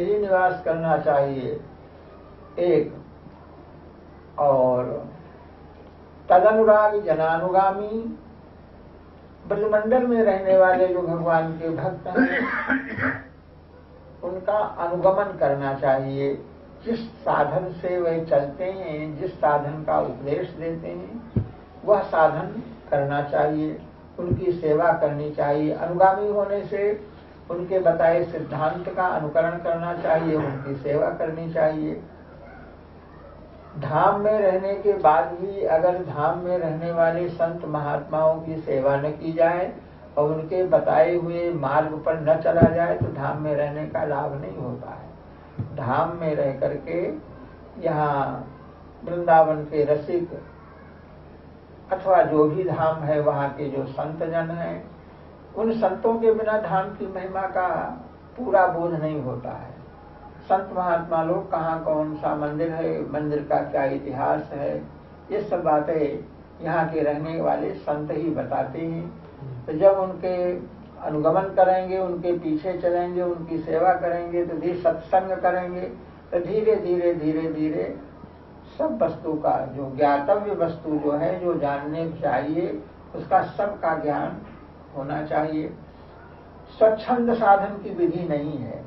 ही निवास करना चाहिए एक, और तदनुराग जनानुगामी ब्रजमंडल में रहने वाले जो भगवान के भक्त हैं उनका अनुगमन करना चाहिए। जिस साधन से वे चलते हैं, जिस साधन का उपदेश देते हैं, वह साधन करना चाहिए, उनकी सेवा करनी चाहिए। अनुगामी होने से उनके बताए सिद्धांत का अनुकरण करना चाहिए, उनकी सेवा करनी चाहिए। धाम में रहने के बाद भी अगर धाम में रहने वाले संत महात्माओं की सेवा न की जाए और उनके बताए हुए मार्ग पर न चला जाए तो धाम में रहने का लाभ नहीं होता है। धाम में रह करके यहाँ वृंदावन के रसिक अथवा जो भी धाम है वहाँ के जो संत जन हैं, उन संतों के बिना धाम की महिमा का पूरा बोध नहीं होता है। संत महात्मा लोग कहाँ कौन सा मंदिर है, मंदिर का क्या इतिहास है, ये सब बातें यहाँ के रहने वाले संत ही बताते हैं। तो जब उनके अनुगमन करेंगे, उनके पीछे चलेंगे, उनकी सेवा करेंगे, तो धीरे सत्संग करेंगे, तो धीरे धीरे धीरे धीरे सब वस्तु का जो ज्ञातव्य वस्तु जो है, जो जानने चाहिए, उसका सबका ज्ञान होना चाहिए। स्वच्छंद साधन की विधि नहीं है।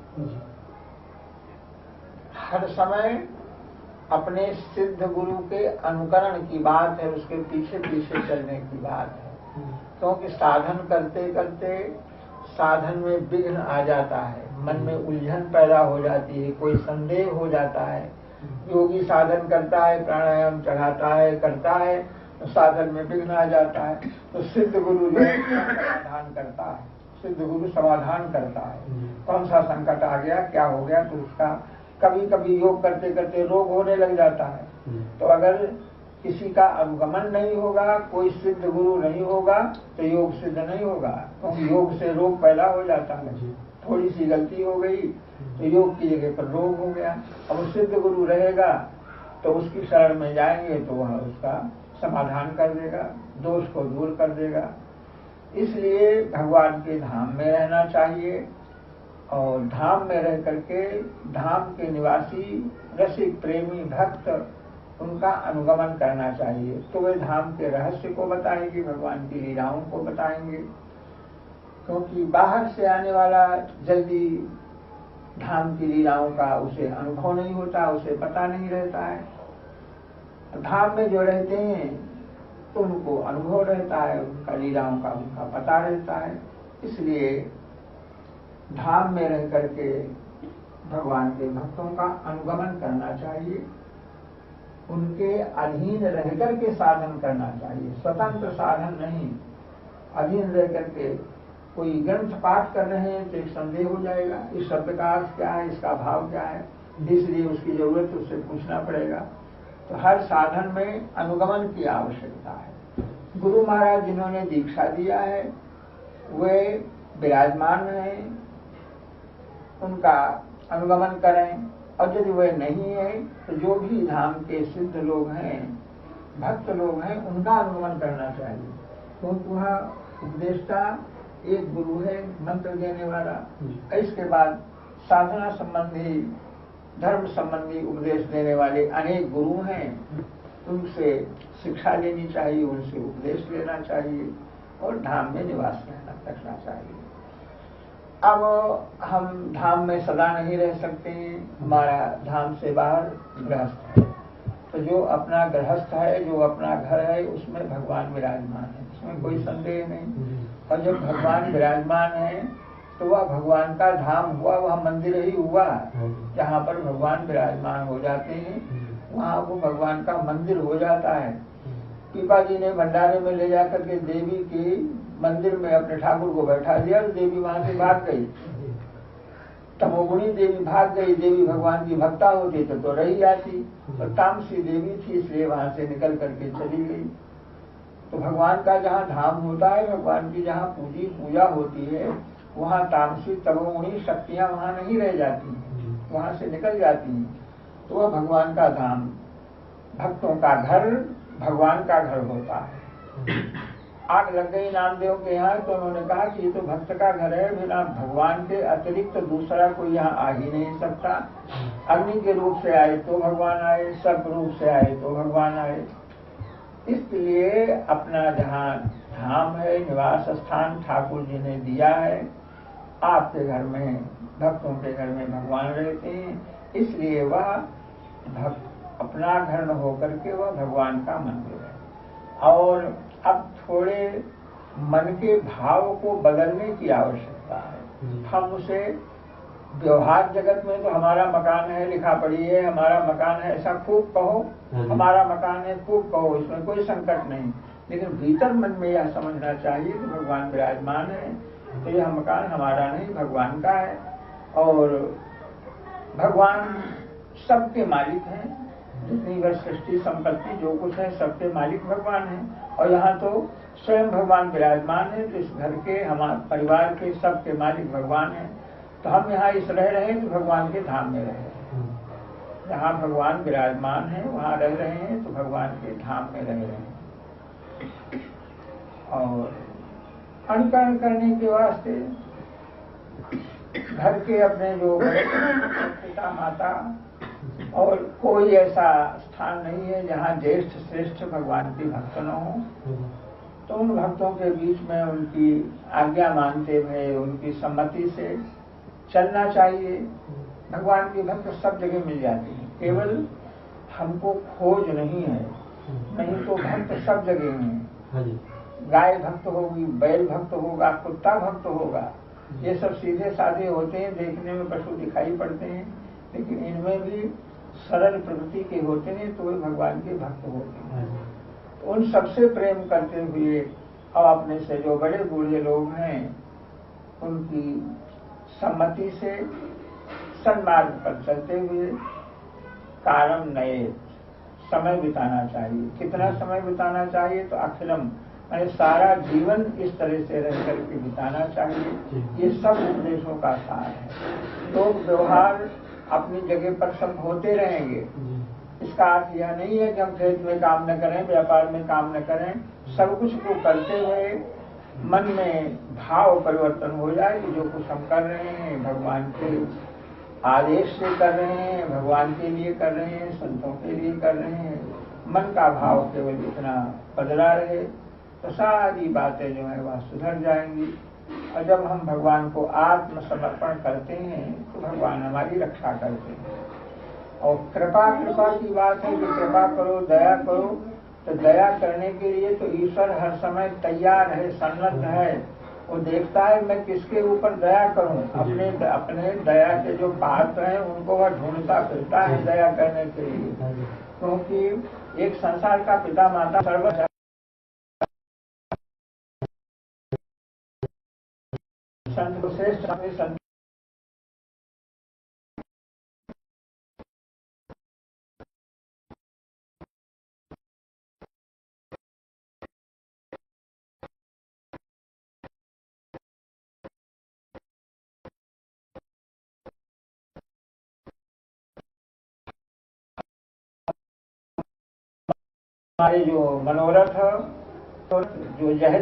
हर समय अपने सिद्ध गुरु के अनुकरण की बात है, उसके पीछे पीछे चलने की बात है। क्योंकि साधन करते करते साधन में विघ्न आ जाता है, मन में उलझन पैदा हो जाती है, कोई संदेह हो जाता है। योगी साधन करता है, प्राणायाम चढ़ाता है, करता है, तो साधन में विघ्न आ जाता है। तो सिद्ध गुरु जो है समाधान करता है, सिद्ध गुरु समाधान करता है। कौन सा संकट आ गया, क्या हो गया, तो उसका कभी कभी योग करते करते रोग होने लग जाता है। तो अगर किसी का अनुगमन नहीं होगा, कोई सिद्ध गुरु नहीं होगा, तो योग सिद्ध नहीं होगा। क्योंकि योग से रोग पैदा हो जाता है। थोड़ी सी गलती हो गई तो योग की जगह पर रोग हो गया। अब सिद्ध गुरु रहेगा तो उसकी शरण में जाएंगे तो वह उसका समाधान कर देगा, दोष को दूर कर देगा। इसलिए भगवान के धाम में रहना चाहिए और धाम में रह करके धाम के निवासी रसिक प्रेमी भक्त उनका अनुगमन करना चाहिए। तो वे धाम के रहस्य को बताएंगे, भगवान की लीलाओं को बताएंगे। क्योंकि बाहर से आने वाला जल्दी धाम की लीलाओं का उसे अनुभव नहीं होता, उसे पता नहीं रहता है। धाम में जो रहते हैं तो उनको अनुभव रहता है, उनका लीलाओं का उनका पता रहता है। इसलिए धाम में रह करके भगवान के भक्तों का अनुगमन करना चाहिए, उनके अधीन रह करके साधन करना चाहिए, स्वतंत्र साधन नहीं। अधीन रह करके कोई ग्रंथ पाठ कर रहे हैं तो एक संदेह हो जाएगा, इस शब्द का अर्थ क्या है, इसका भाव क्या है, इसलिए उसकी जरूरत उससे पूछना पड़ेगा। तो हर साधन में अनुगमन की आवश्यकता है। गुरु महाराज जिन्होंने दीक्षा दिया है वे विराजमान हैं, उनका अनुगमन करें। और यदि वे नहीं है तो जो भी धाम के सिद्ध लोग हैं, भक्त लोग हैं, उनका अनुगमन करना चाहिए। क्योंकि वहाँ उपदेष्टा एक गुरु है, मंत्र देने वाला। इसके बाद साधना संबंधी, धर्म संबंधी उपदेश देने वाले अनेक गुरु हैं, उनसे शिक्षा लेनी चाहिए, उनसे उपदेश लेना चाहिए और धाम में निवास रखना चाहिए। अब हम धाम में सदा नहीं रह सकते हैं, हमारा धाम से बाहर गृहस्थ है। तो जो अपना गृहस्थ है, जो अपना घर है, उसमें भगवान विराजमान है, उसमें कोई संदेह नहीं। और जब भगवान विराजमान है तो वह भगवान का धाम हुआ, वह मंदिर ही हुआ। जहाँ पर भगवान विराजमान हो जाते हैं वहाँ वो भगवान का मंदिर हो जाता है। पीपा जी ने भंडारे में ले जाकर के देवी की मंदिर में अपने ठाकुर को बैठा दिया, तो देवी वहां से भाग गई। तमोगुणी देवी भाग गई, देवी भगवान की भक्ता होती तो रही जाती, तो तामसी देवी थी इसलिए वहां से निकल करके चली गई। तो भगवान का जहाँ धाम होता है, भगवान की जहाँ पूजा होती है, वहाँ तामसी तमोगुणी शक्तियां वहां नहीं रह जाती, वहां से निकल जाती हैं। तो वह भगवान का धाम, भक्तों का घर, भगवान का घर होता है। आग लग गई नामदेव के यहाँ, तो उन्होंने कहा कि ये तो भक्त का घर है, बिना भगवान के अतिरिक्त तो दूसरा कोई यहाँ आ ही नहीं सकता। अग्नि के रूप से आए तो भगवान आए, सर्प रूप से आए तो भगवान आए। इसलिए अपना जहाँ धाम है, निवास स्थान ठाकुर जी ने दिया है, आपके घर में, भक्तों के घर में भगवान रहते हैं, इसलिए वह भक्त अपना घर न होकर के वह भगवान का मंदिर है। और अब थोड़े मन के भाव को बदलने की आवश्यकता है। हम उसे व्यवहार जगत में तो हमारा मकान है, लिखा पड़ी है, हमारा मकान है, ऐसा खूब कहो, हमारा मकान है खूब कहो, इसमें कोई संकट नहीं। लेकिन भीतर मन में यह समझना चाहिए कि भगवान विराजमान है, तो यह मकान हमारा नहीं भगवान का है। और भगवान सबके मालिक हैं, जितनी वह सृष्टि संपत्ति जो कुछ है सबके मालिक भगवान हैं। और यहाँ तो स्वयं भगवान विराजमान है, तो इस घर के, हमारे परिवार के सबके मालिक भगवान हैं। तो हम यहाँ इस रह रहे हैं तो भगवान के धाम में रहे, जहाँ भगवान विराजमान है वहाँ रह रहे हैं, तो भगवान के धाम में रह रहे हैं। और अनुकरण करने के वास्ते घर के अपने जो पिता माता, और कोई ऐसा स्थान नहीं है जहाँ ज्येष्ठ श्रेष्ठ भगवान के भक्त न हो। तो उन भक्तों के बीच में उनकी आज्ञा मानते हुए उनकी सम्मति से चलना चाहिए। भगवान के भक्त सब जगह मिल जाते हैं, केवल हमको खोज नहीं है, नहीं तो भक्त सब जगह हैं। गाय भक्त होगी, बैल भक्त होगा, कुत्ता भक्त होगा, ये सब सीधे साधे होते हैं, देखने में पशु दिखाई पड़ते हैं, लेकिन इनमें भी सरल प्रकृति के होते हैं, तो वे भगवान के भक्त होते हैं। तो उन सबसे प्रेम करते हुए अब अपने से जो बड़े बूढ़े लोग हैं उनकी सम्मति से सन्मार्ग पर चलते हुए कारण नए समय बिताना चाहिए। कितना समय बिताना चाहिए? तो अखिलम, मैंने सारा जीवन इस तरह से रह करके बिताना चाहिए। ये सब उपदेशों का सार है। लोग व्यवहार अपनी जगह पर सब होते रहेंगे, इसका अर्थ यह नहीं है कि हम खेत में काम न करें, व्यापार में काम न करें। सब कुछ को करते हुए मन में भाव परिवर्तन हो जाए कि जो कुछ हम कर रहे हैं भगवान के आदेश से कर रहे हैं, भगवान के लिए कर रहे हैं, संतों के लिए कर रहे हैं। मन का भाव केवल इतना बदला रहे तो सारी बातें जो है वह सुधर जाएंगी। और जब हम भगवान को आत्मसमर्पण करते हैं तो भगवान हमारी रक्षा करते हैं। और कृपा की बात है कि कृपा करो, दया करो, तो दया करने के लिए तो ईश्वर हर समय तैयार है, सन्नद्ध है। वो देखता है मैं किसके ऊपर दया करूं। अपने दया के जो पात्र हैं उनको वह ढूंढता फिरता है दया करने के लिए, क्योंकि एक संसार का पिता माता सर्वश्रेष्ठ संत हमारे जो मनोरथ तो जो जहर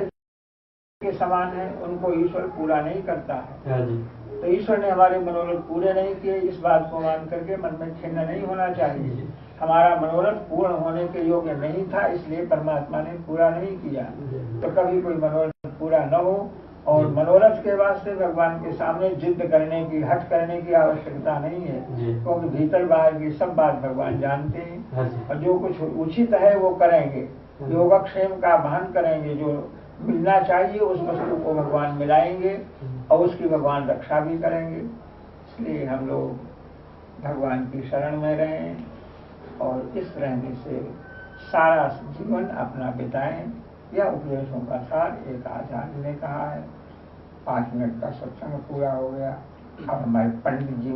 के समान है उनको ईश्वर पूरा नहीं करता है। तो ईश्वर ने हमारे मनोरथ पूरे नहीं किए, इस बात को मान करके मन में खिन्न नहीं होना चाहिए। हमारा मनोरथ पूर्ण होने के योग्य नहीं था, इसलिए परमात्मा ने पूरा नहीं किया। तो कभी कोई मनोरथ पूरा न हो। और मनोरथ के वास्ते भगवान के सामने जिद करने की, हट करने की आवश्यकता नहीं है, क्योंकि भीतर बाहर की सब बात भगवान जानते हैं। और जो कुछ उचित है वो करेंगे, योगक्षेम का भान करेंगे, जो मिलना चाहिए उस वस्तु को भगवान मिलाएंगे और उसकी भगवान रक्षा भी करेंगे। इसलिए हम लोग भगवान की शरण में रहें और इस रहने से सारा जीवन अपना बिताएं। यह उपदेशों का सार एक आचार्य ने कहा है। 5 मिनट का सत्संग पूरा हो गया। अब हमारे पंडित जी